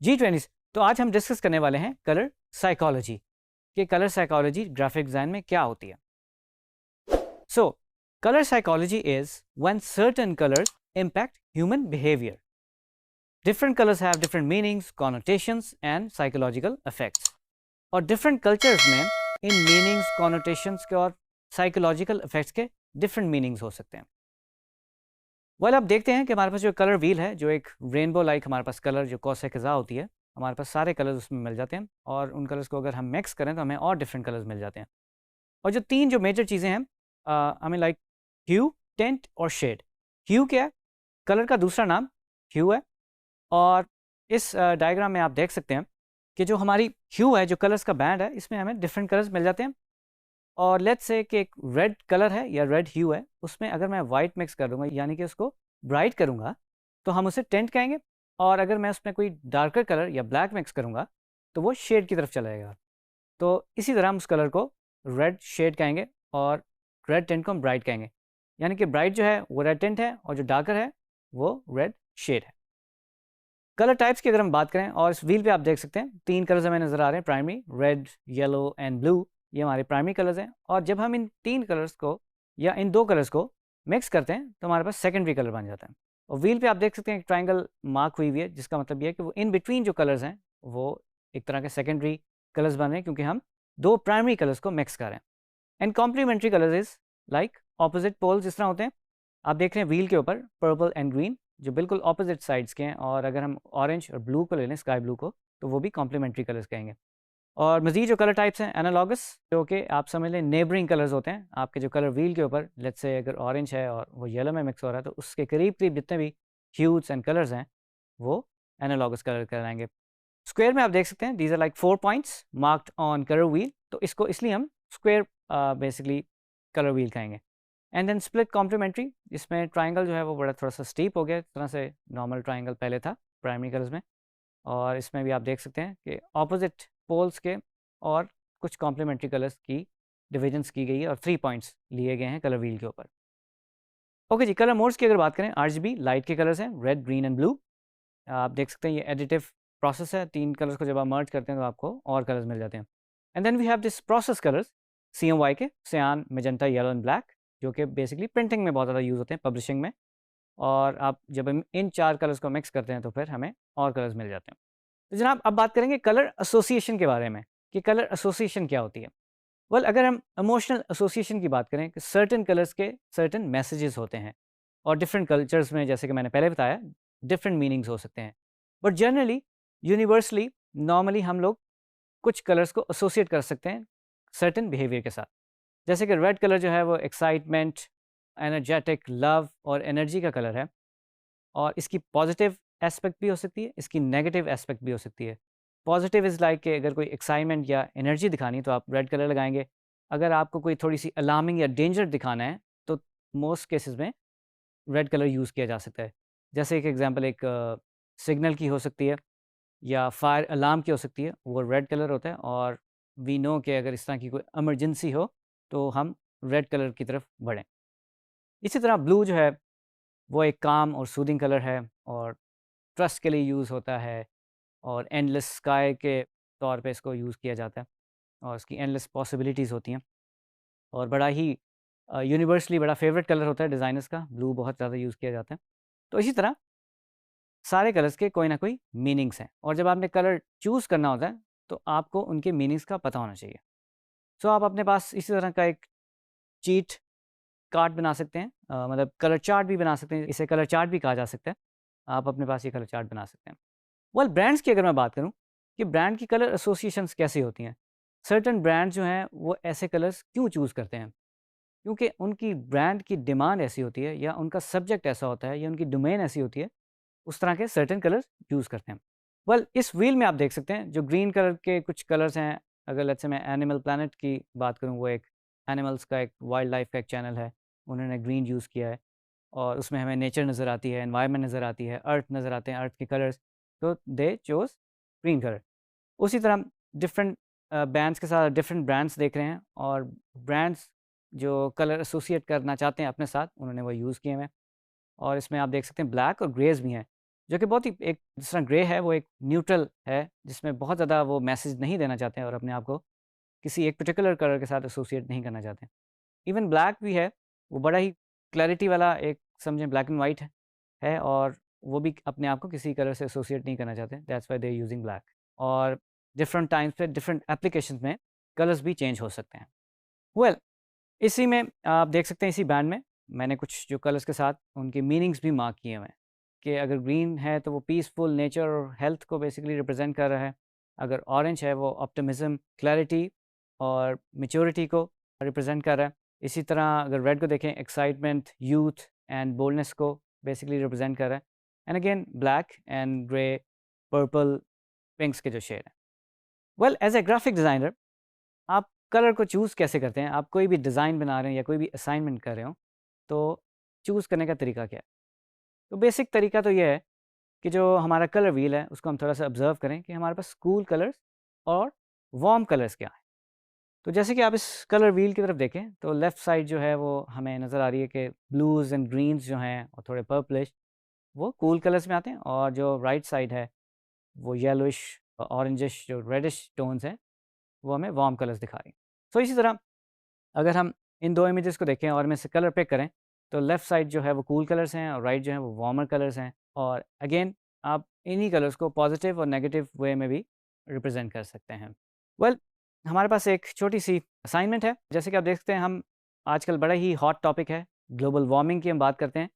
G20। तो आज हम डिस्कस करने वाले हैं कलर साइकोलॉजी कि कलर साइकोलॉजी ग्राफिक डिज़ाइन में क्या होती है। So colour psychology is when certain colours impact human behavior. Different colors have different meanings, connotations and psychological effects. और different cultures में इन meanings, connotations के और psychological effects के different meanings हो सकते हैं। अब देखते हैं कि हमारे पास जो कलर व्हील है, जो एक रेनबो लाइक हमारे पास कलर जो कौस-ए-क़ज़ा होती है, हमारे पास सारे कलर्स उसमें मिल जाते हैं और उन कलर्स को अगर हम मिक्स करें तो हमें और डिफरेंट कलर्स मिल जाते हैं। और जो 3 जो मेजर चीज़ें हैं I mean like hue, tint और शेड। ह्यू क्या है? कलर का दूसरा नाम ह्यू है। और इस डायग्राम में आप देख सकते हैं कि जो हमारी ह्यू है, जो कलर्स का बैंड है, इसमें हमें डिफरेंट कलर्स मिल जाते हैं। और लेट्स से कि एक रेड कलर है या रेड ह्यू है, उसमें अगर मैं वाइट मिक्स कर दूंगा यानी कि उसको ब्राइट करूंगा तो हम उसे टेंट कहेंगे। और अगर मैं उसमें कोई डार्कर कलर या ब्लैक मिक्स करूंगा तो वो शेड की तरफ चला जाएगा। तो इसी तरह हम उस कलर को रेड शेड कहेंगे और रेड टेंट को हम ब्राइट कहेंगे। यानी कि ब्राइट जो है वो रेड टेंट है और जो डार्कर है वो रेड शेड है। कलर टाइप्स की अगर हम बात करें, और इस व्हील पे आप देख सकते हैं 3 कलर्स हमें नज़र आ रहे हैं primary, red, yellow and blue. ये हमारे प्राइमरी कलर्स हैं। और जब हम इन 3 कलर्स को या इन 2 कलर्स को मिक्स करते हैं तो हमारे पास सेकेंडरी कलर बन जाता है। और व्हील पे आप देख सकते हैं एक ट्राइंगल मार्क हुई हुई है, जिसका मतलब ये है कि वो इन बिटवीन जो कलर्स हैं वो एक तरह के सेकेंडरी कलर्स बन रहे हैं, क्योंकि हम 2 प्राइमरी कलर्स को मिक्स कर रहे हैं। And complementary colours is like opposite poles जिस तरह होते हैं। आप देख रहे हैं व्हील के ऊपर पर्पल एंड ग्रीन जो बिल्कुल ऑपोजिट साइड्स के हैं। और अगर हम ऑरेंज और ब्लू को ले लें, स्काई ब्लू को, तो वो भी कॉम्प्लीमेंट्री कलर्स कहेंगे। और मज़ीद जो कलर टाइप्स हैं एनालॉगस, जो कि आप समझ लें नेबरिंग कलर्स होते हैं। आपके जो कलर व्हील के ऊपर लेट्स से अगर ऑरेंज है और वो येलो में मिक्स हो रहा है तो उसके करीब करीब जितने भी ह्यूज एंड कलर्स हैं वो एनालॉगस कलर कहलाएंगे। स्क्वायर में आप देख सकते हैं these are like 4 points marked on colour wheel, तो इसको इसलिए हम स्क्वायर बेसिकली कलर व्हील कहेंगे। एंड देन स्प्लिट कॉम्प्लीमेंट्री, इसमें ट्राइंगल जो है वो बड़ा थोड़ा सा स्टीप हो गया, इस तरह से नॉर्मल ट्राइंगल पहले था प्राइमरी कलर्स में। और इसमें भी आप देख सकते हैं कि ऑपोजिट पोल्स के और कुछ कॉम्प्लीमेंट्री कलर्स की डिविजन्स की गई है और 3 पॉइंट्स लिए गए हैं कलर व्हील के ऊपर। ओके जी, कलर मोड्स की अगर बात करें, RGB लाइट के कलर्स हैं, रेड, ग्रीन एंड ब्लू। आप देख सकते हैं ये एडिटिव प्रोसेस है, 3 कलर्स को जब आप मर्ज करते हैं तो आपको और कलर्स मिल जाते हैं। And then we have this process colours, CMY के, सियान, मैजेंटा, येलो एंड ब्लैक, जो कि बेसिकली प्रिंटिंग में बहुत ज़्यादा यूज़ होते हैं, पब्लिशिंग में। और आप जब हम इन 4 कलर्स को मिक्स करते हैं तो फिर हमें और कलर्स मिल जाते हैं। तो जनाब अब बात करेंगे कलर एसोसिएशन के बारे में कि कलर एसोसिएशन क्या होती है। अगर हम इमोशनल एसोसिएशन की बात करें कि सर्टेन कलर्स के सर्टेन मैसेजेस होते हैं और डिफरेंट कल्चर्स में, जैसे कि मैंने पहले बताया, डिफरेंट मीनिंग्स हो सकते हैं। बट जनरली यूनिवर्सली नॉर्मली हम लोग कुछ कलर्स को एसोसिएट कर सकते हैं सर्टेन बिहेवियर के साथ। जैसे कि रेड कलर जो है वो एक्साइटमेंट, एनर्जेटिक, लव और एनर्जी का कलर है। और इसकी पॉजिटिव एस्पेक्ट भी हो सकती है, इसकी नेगेटिव एस्पेक्ट भी हो सकती है। पॉजिटिव इज़ लाइक कि अगर कोई एक्साइटमेंट या एनर्जी दिखानी तो आप रेड कलर लगाएंगे। अगर आपको कोई थोड़ी सी अलार्मिंग या डेंजर दिखाना है तो मोस्ट केसेस में रेड कलर यूज़ किया जा सकता है। जैसे एक एग्जांपल एक सिग्नल की हो सकती है या फायर अलार्म की हो सकती है, वो रेड कलर होता है। और वी नो कि अगर इस तरह की कोई इमरजेंसी हो तो हम रेड कलर की तरफ बढ़ें। इसी तरह ब्लू जो है वो एक काम और सूदिंग कलर है और ट्रस्ट के लिए यूज़ होता है और एंडलेस स्काई के तौर पे इसको यूज़ किया जाता है और इसकी एंडलेस पॉसिबिलिटीज़ होती हैं। और बड़ा ही यूनिवर्सली बड़ा फेवरेट कलर होता है डिज़ाइनर्स का, ब्लू बहुत ज़्यादा यूज़ किया जाता है। तो इसी तरह सारे कलर्स के कोई ना कोई मीनिंग्स हैं और जब आपने कलर चूज़ करना होता है तो आपको उनके मीनिंग्स का पता होना चाहिए। सो आप अपने पास इसी तरह का एक चीट कार्ड बना सकते हैं, मतलब कलर चार्ट भी बना सकते हैं, इसे कलर चार्ट भी कहा जा सकता है। आप अपने पास ये कलर चार्ट बना सकते हैं। ब्रांड्स की अगर मैं बात करूँ कि ब्रांड की कलर एसोसिएशंस कैसी होती हैं। सर्टेन ब्रांड्स जो हैं वो ऐसे कलर्स क्यों चूज़ करते हैं? क्योंकि उनकी ब्रांड की डिमांड ऐसी होती है या उनका सब्जेक्ट ऐसा होता है या उनकी डोमेन ऐसी होती है, उस तरह के सर्टेन कलर्स यूज़ करते हैं। इस व्हील में आप देख सकते हैं जो ग्रीन कलर के कुछ कलर्स हैं। अगर लेट्स से मैं एनिमल प्लैनेट की बात करूँ, वो एक एनिमल्स का एक वाइल्ड लाइफ का एक चैनल है, उन्होंने ग्रीन यूज़ किया है और उसमें हमें नेचर नज़र आती है, एनवायरनमेंट नज़र आती है, अर्थ नज़र आते हैं, अर्थ के कलर्स, तो दे चोज़ ग्रीन कलर। उसी तरह डिफरेंट बैंड्स के साथ डिफरेंट ब्रांड्स देख रहे हैं और ब्रांड्स जो कलर एसोसिएट करना चाहते हैं अपने साथ, उन्होंने वो यूज़ किए हुए हैं। और इसमें आप देख सकते हैं ब्लैक और ग्रेज भी हैं। जो कि बहुत ही एक जिस तरह ग्रे है वो एक न्यूट्रल है, जिसमें बहुत ज़्यादा वो मैसेज नहीं देना चाहते हैं और अपने आप को किसी एक पर्टिकुलर कलर के साथ एसोसिएट नहीं करना चाहते। इवन ब्लैक भी है, वो बड़ा ही क्लैरिटी वाला एक समझें ब्लैक एंड वाइट है और वो भी अपने आप को किसी कलर से एसोसिएट नहीं करना चाहते, that's why they are using black. और डिफरेंट टाइम्स पे डिफरेंट एप्लीकेशंस में कलर्स भी चेंज हो सकते हैं। वेल इसी में आप देख सकते हैं, इसी बैंड में मैंने कुछ जो कलर्स के साथ उनके मीनिंग्स भी मार्क किए हुए हैं कि अगर ग्रीन है तो वो पीसफुल नेचर और हेल्थ को बेसिकली रिप्रेजेंट कर रहा है। अगर ऑरेंज है वो ऑप्टिमिज्म, क्लैरिटी और मैच्योरिटी को रिप्रेजेंट कर रहा है। इसी तरह अगर रेड को देखें, एक्साइटमेंट, यूथ एंड बोल्डनेस को बेसिकली रिप्रेजेंट कर रहा है। And again black and grey, purple, pinks के जो शेड हैं। Well as a graphic designer आप कलर को चूज़ कैसे करते हैं? आप कोई भी डिज़ाइन बना रहे हैं या कोई भी असाइनमेंट कर रहे हो, तो चूज़ करने का तरीका क्या है? तो बेसिक तरीका तो ये है कि जो हमारा कलर व्हील है उसको हम थोड़ा सा ऑब्जर्व करें कि हमारे पास कूल कलर्स और वार्म कलर्स क्या हैं। तो जैसे कि आप इस कलर व्हील की तरफ देखें तो लेफ़्ट साइड जो है वो हमें नज़र आ रही है कि ब्लूज़ एंड ग्रीन्स जो हैं और थोड़े पर्पलिश वो कूल कलर्स में आते हैं, और जो राइट साइड है वो येलोइश, ऑरेंजिश, जो रेडिश टोन्स हैं वो हमें वार्म कलर्स दिखा रही हैं। सो इसी तरह अगर हम इन 2 इमेजेस को देखें और इनमें से कलर पिक करें, तो लेफ़्ट साइड जो है वो कूल कलर्स हैं और राइट जो है वो वार्मर कलर्स हैं। और अगेन आप इन्हीं कलर्स को पॉजिटिव और नेगेटिव वे में भी रिप्रेज़ेंट कर सकते हैं। वेल हमारे पास एक छोटी-सी असाइनमेंट है। जैसे कि आप देख सकते हैं, हम आजकल बड़ा ही हॉट टॉपिक है, ग्लोबल वार्मिंग की हम बात करते हैं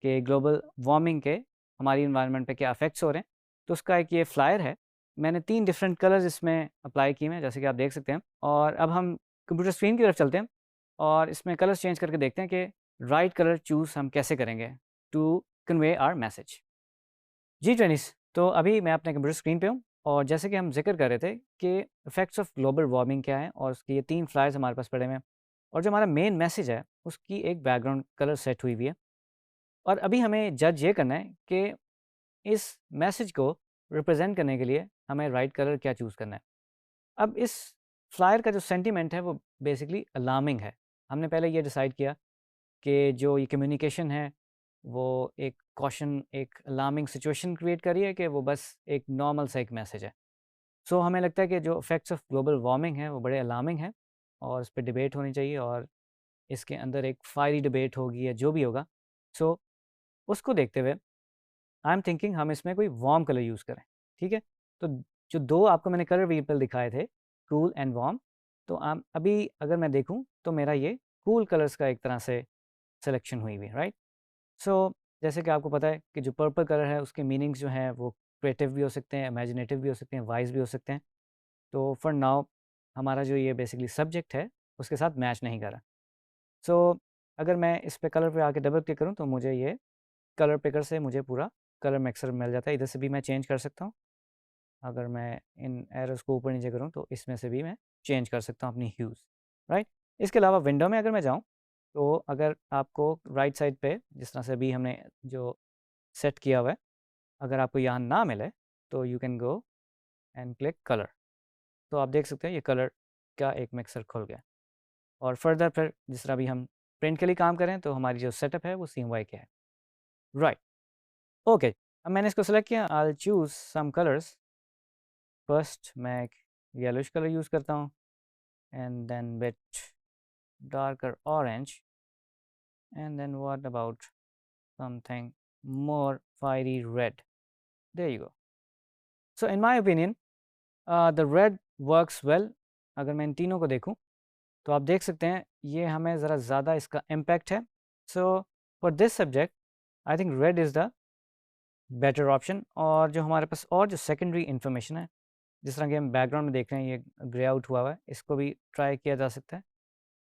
कि ग्लोबल वार्मिंग के हमारी एनवायरनमेंट पे क्या इफ़ेक्ट्स हो रहे हैं। तो उसका एक ये फ्लायर है। मैंने 3 डिफरेंट कलर्स इसमें अप्लाई किए हैं, जैसे कि आप देख सकते हैं। और अब हम कंप्यूटर स्क्रीन की तरफ चलते हैं और इसमें कलर्स चेंज करके देखते हैं कि राइट कलर चूज़ हम कैसे करेंगे टू कन्वे आवर मैसेज। जी ट्वेंटीज़, तो अभी मैं अपने कंप्यूटर स्क्रीन पे हूँ और जैसे कि हम ज़िक्र कर रहे थे कि इफ़ेक्ट्स ऑफ ग्लोबल वार्मिंग क्या है, और उसके ये 3 फ्लायर्स हमारे पास पड़े हुए हैं। और जो हमारा मेन मैसेज है उसकी एक बैकग्राउंड कलर सेट हुई हुई है। और अभी हमें जज ये करना है कि इस मैसेज को रिप्रेजेंट करने के लिए हमें राइट कलर क्या चूज़ करना है। अब इस फ्लायर का जो सेंटिमेंट है वो बेसिकली अलार्मिंग है। हमने पहले ये डिसाइड किया कि जो ये कम्युनिकेशन है वो एक कॉशन, एक अलार्मिंग सिचुएशन क्रिएट करी है कि वो बस एक नॉर्मल सा एक मैसेज है। सो हमें लगता है कि जो इफ़ेक्ट्स ऑफ ग्लोबल वार्मिंग है वो बड़े अलार्मिंग है और इस पे डिबेट होनी चाहिए, और इसके अंदर एक फायरी डिबेट होगी या जो भी होगा। सो उसको देखते हुए आई एम थिंकिंग हम इसमें कोई वार्म कलर यूज़ करें, ठीक है? तो जो 2 आपको मैंने कलर व्हील दिखाए थे, कूल एंड वार्म, तो अभी अगर मैं देखूँ तो मेरा ये कूल कलर्स का एक तरह से सिलेक्शन हुई हुई है, राइट? सो जैसे कि आपको पता है कि जो पर्पल कलर है उसके मीनिंग्स जो हैं वो क्रिएटिव भी हो सकते हैं, इमेजिनेटिव भी हो सकते हैं, वाइज़ भी हो सकते हैं। तो फॉर नाउ हमारा जो ये बेसिकली सब्जेक्ट है उसके साथ मैच नहीं कर रहा। सो अगर मैं इस पे कलर पे आके डबल क्लिक करूँ तो मुझे ये कलर पिकर से मुझे पूरा कलर मिक्सर मिल जाता है। इधर से भी मैं चेंज कर सकता हूँ। अगर मैं इन एरोज़ को ऊपर नीचे करूँ तो इसमें से भी मैं चेंज कर सकता हूँ अपनी ह्यूज़, राइट? इसके अलावा विंडो में अगर मैं जाऊँ तो अगर आपको राइट साइड पे जिस तरह से अभी हमने जो सेट किया हुआ है, अगर आपको यहाँ ना मिले तो you can go and click colour. तो आप देख सकते हैं ये कलर का एक मिक्सर खुल गया। और फर्दर फिर जिस तरह अभी हम प्रिंट के लिए काम करें तो हमारी जो सेटअप है वो CMYK है, राइट? ओके, अब मैंने इसको सेलेक्ट किया। I will choose some colours. First मैं एक येलोइश कलर यूज़ करता हूँ and then bit darker orange and then what about something more fiery red. There you go. So in my opinion the red works well. अगर मैं इन तीनों को देखूँ तो आप देख सकते हैं ये हमें ज़रा ज़्यादा इसका इम्पैक्ट है। So for this subject I think red is the better option. और जो हमारे पास और जो सेकेंडरी इन्फॉर्मेशन है, जिस तरह कि हम बैकग्राउंड में देख रहे हैं ये ग्रे आउट हुआ हुआ है, इसको भी ट्राई किया जा सकता है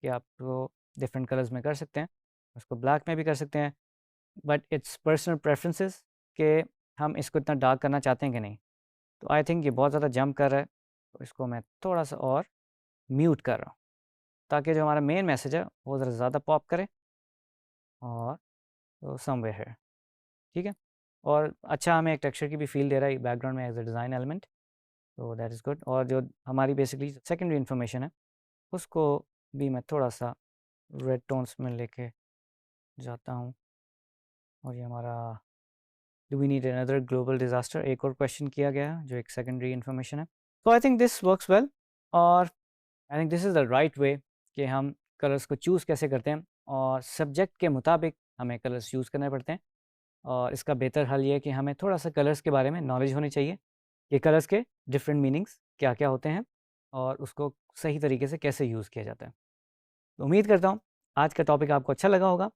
कि आप वो डिफरेंट कलर्स में कर सकते हैं, उसको ब्लैक में भी कर सकते हैं। बट इट्स पर्सनल प्रेफरेंसेस कि हम इसको इतना डार्क करना चाहते हैं कि नहीं। तो आई थिंक ये बहुत ज़्यादा जंप कर रहा है, तो इसको मैं थोड़ा सा और म्यूट कर रहा हूँ ताकि जो हमारा मेन मैसेज है वो ज़रा ज़्यादा पॉप करे। और तो समवेयर है, ठीक है। और अच्छा हमें एक टेक्सचर की भी फील दे रहा है बैकग्राउंड में एज अ डिज़ाइन एलिमेंट। तो दैट इज़ गुड। और जो हमारी बेसिकली सेकेंडरी इन्फॉर्मेशन है उसको भी मैं थोड़ा सा रेड टोन्स में लेके जाता हूँ। और ये हमारा do we need another global disaster, एक और क्वेश्चन किया गया है जो एक सेकेंडरी इन्फॉर्मेशन है। तो I think this works well, और I think this is the right way कि हम कलर्स को चूज़ कैसे करते हैं, और सब्जेक्ट के मुताबिक हमें कलर्स यूज़ करने पड़ते हैं। और इसका बेहतर हल ये है कि हमें थोड़ा सा कलर्स के बारे में नॉलेज होनी चाहिए कि कलर्स के डिफरेंट मीनिंग्स क्या क्या होते हैं और उसको सही तरीके से कैसे यूज़ किया जाता है। तो उम्मीद करता हूँ आज का टॉपिक आपको अच्छा लगा होगा,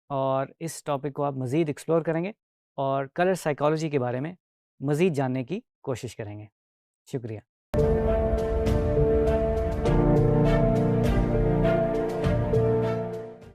और इस टॉपिक को आप मज़ीद एक्सप्लोर करेंगे और कलर साइकोलॉजी के बारे में मज़ीद जानने की कोशिश करेंगे। शुक्रिया।